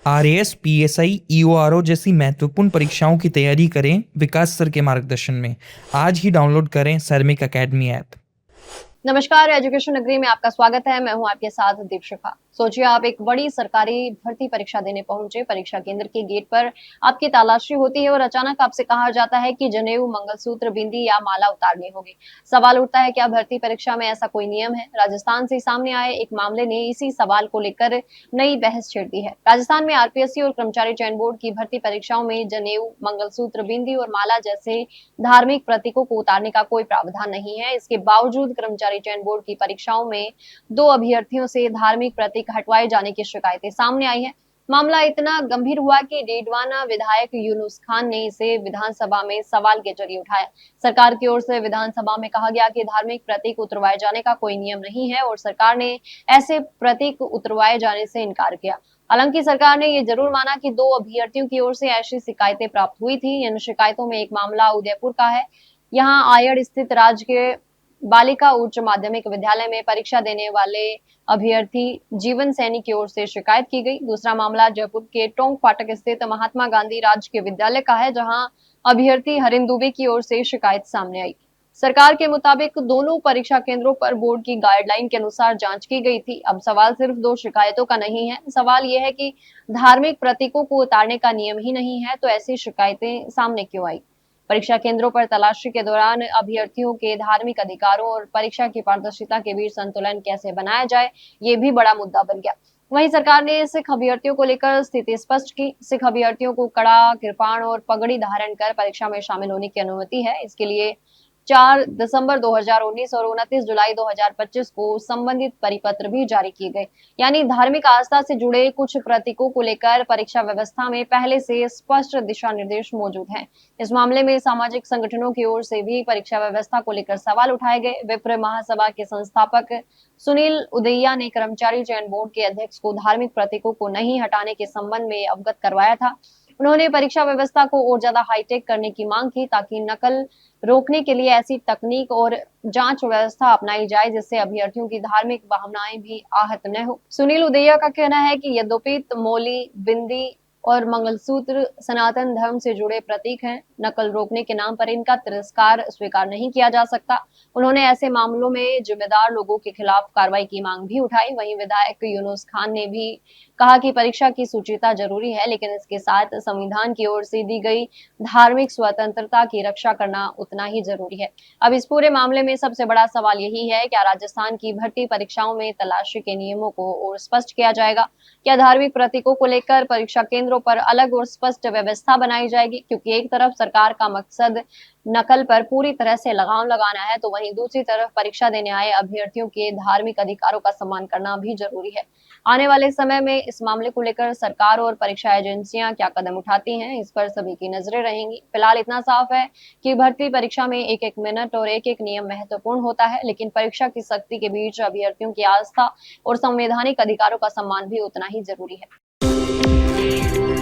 RAS, PSI, ईओआरओ जैसी महत्वपूर्ण परीक्षाओं की तैयारी करें विकास सर के मार्गदर्शन में। आज ही डाउनलोड करें सैनिक अकेडमी ऐप। नमस्कार, एजुकेशन नगरी में आपका स्वागत है। मैं हूं आपके साथ दीपशिखा। सोचिए आप एक बड़ी सरकारी भर्ती परीक्षा देने पहुंचे, परीक्षा केंद्र के गेट पर आपकी तलाशी होती है और अचानक आपसे कहा जाता है कि जनेऊ, मंगलसूत्र, बिंदी या माला उतारनी होगी। सवाल उठता है, क्या भर्ती परीक्षा में ऐसा कोई नियम है? राजस्थान से सामने आए एक मामले ने इसी सवाल को लेकर नई बहस छेड़ दी है। राजस्थान में आरपीएससी और कर्मचारी चयन बोर्ड की भर्ती परीक्षाओं में जनेऊ, मंगलसूत्र, बिंदी और माला जैसे धार्मिक प्रतीकों को उतारने का कोई प्रावधान नहीं है। इसके बावजूद कर्मचारी चयन बोर्ड की परीक्षाओं में 2 अभ्यर्थियों से धार्मिक प्रतीक हटवाए जाने की शिकायतें सामने आई हैं। मामला इतना गंभीर हुआ कि डेडवाना विधायक यूनुस खान ने इसे विधानसभा में सवाल के जरिए उठाया। सरकार की ओर से विधानसभा में कहा गया कि धार्मिक प्रतीक उतरवाए जाने का कोई नियम नहीं है और सरकार ने ऐसे प्रतीक उतरवाए जाने से इनकार किया। हालांकि सरकार ने ये जरूर माना कि 2 अभ्यर्थियों की ओर से ऐसी शिकायतें प्राप्त हुई थी। इन शिकायतों में एक मामला उदयपुर का है। यहाँ आयड़ स्थित राजकीय बालिका उच्च माध्यमिक विद्यालय में परीक्षा देने वाले अभ्यर्थी जीवन सैनी की ओर से शिकायत की गई। दूसरा मामला जयपुर के टोंक फाटक स्थित महात्मा गांधी राजकीय विद्यालय का है, जहां अभ्यर्थी हरिन दुबे की ओर से शिकायत सामने आई। सरकार के मुताबिक दोनों परीक्षा केंद्रों पर बोर्ड की गाइडलाइन के अनुसार जांच की गई थी। अब सवाल सिर्फ 2 शिकायतों का नहीं है। सवाल यह है कि धार्मिक प्रतीकों को उतारने का नियम ही नहीं है, तो ऐसी शिकायतें सामने क्यों आई? परीक्षा केंद्रों पर तलाशी के दौरान अभ्यर्थियों के धार्मिक अधिकारों और परीक्षा की पारदर्शिता के बीच संतुलन कैसे बनाया जाए, ये भी बड़ा मुद्दा बन गया। वहीं सरकार ने सिख अभ्यर्थियों को लेकर स्थिति स्पष्ट की। सिख अभ्यर्थियों को कड़ा, कृपाण और पगड़ी धारण कर परीक्षा में शामिल होने की अनुमति है। इसके लिए 4 दिसंबर 2019 और 29 जुलाई 2025 को संबंधित परिपत्र भी जारी किए गए। यानी धार्मिक आस्था से जुड़े कुछ प्रतीकों को लेकर परीक्षा व्यवस्था में पहले से स्पष्ट दिशा निर्देश मौजूद हैं। इस मामले में सामाजिक संगठनों की ओर से भी परीक्षा व्यवस्था को लेकर सवाल उठाए गए। विप्र महासभा के संस्थापक सुनील उदैया ने कर्मचारी चयन बोर्ड के अध्यक्ष को धार्मिक प्रतीकों को नहीं हटाने के संबंध में अवगत करवाया था। उन्होंने परीक्षा व्यवस्था को और ज्यादा हाईटेक करने की मांग की, ताकि नकल रोकने के लिए ऐसी तकनीक और जांच व्यवस्था अपनाई जाए जिससे अभ्यर्थियों की धार्मिक भावनाएं भी आहत न हो। सुनील उदैया का कहना है कि यद्यपि मौली, बिंदी और मंगलसूत्र सनातन धर्म से जुड़े प्रतीक हैं, नकल रोकने के नाम पर इनका तिरस्कार स्वीकार नहीं किया जा सकता। उन्होंने ऐसे मामलों में जिम्मेदार लोगों के खिलाफ कार्रवाई की मांग भी उठाई। वहीं विधायक यूनुस खान ने भी कहा कि परीक्षा की शुचिता जरूरी है, लेकिन इसके साथ संविधान की ओर से दी गई धार्मिक स्वतंत्रता की रक्षा करना उतना ही जरूरी है। अब इस पूरे मामले में सबसे बड़ा सवाल यही है, क्या राजस्थान की भर्ती परीक्षाओं में तलाशी के नियमों को और स्पष्ट किया जाएगा? क्या धार्मिक प्रतीकों को लेकर परीक्षा केंद्रों पर अलग और स्पष्ट व्यवस्था बनाई जाएगी? क्योंकि एक तरफ सरकार का मकसद नकल पर पूरी तरह से लगाम लगाना है, तो वहीं दूसरी तरफ परीक्षा देने आए अभ्यर्थियों के धार्मिक अधिकारों का सम्मान करना भी जरूरी है। आने वाले समय में इस मामले को लेकर सरकार और परीक्षा एजेंसियां क्या कदम उठाती हैं, इस पर सभी की नजरें रहेंगी। फिलहाल इतना साफ है कि भर्ती परीक्षा में एक एक मिनट और एक एक नियम महत्वपूर्ण होता है, लेकिन परीक्षा की सख्ती के बीच अभ्यर्थियों की आस्था और संवैधानिक अधिकारों का सम्मान भी उतना ही जरूरी है।